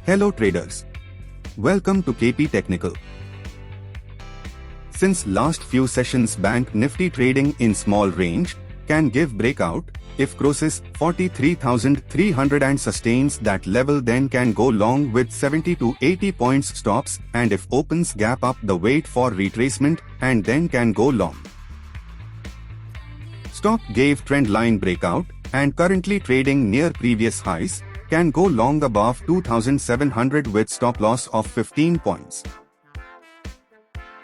Hello traders. Welcome to KP Technical. Since last few sessions bank Nifty trading in small range can give breakout, if crosses 43,300 and sustains that level then can go long with 70 to 80 points stops, and if opens gap up the wait for retracement and then can go long. Stock gave trend line breakout and currently trading near previous highs, can go long above 2,700 with stop loss of 15 points.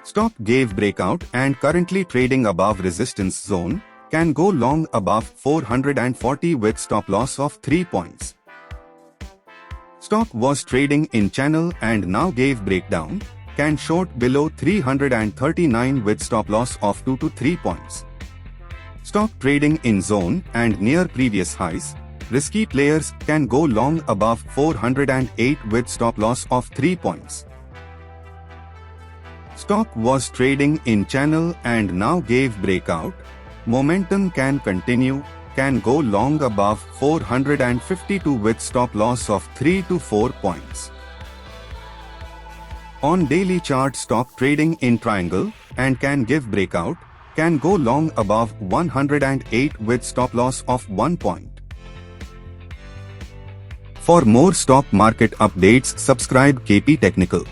Stock gave breakout and currently trading above resistance zone, can go long above 440 with stop loss of 3 points. Stock was trading in channel and now gave breakdown, can short below 339 with stop loss of 2 to 3 points. Stock trading in zone and near previous highs, risky players can go long above 408 with stop loss of 3 points. Stock was trading in channel and now gave breakout, momentum can continue, can go long above 452 with stop loss of 3 to 4 points. On daily chart, stock trading in triangle and can give breakout, can go long above 108 with stop loss of 1 point. For more stock market updates, subscribe KP Technical.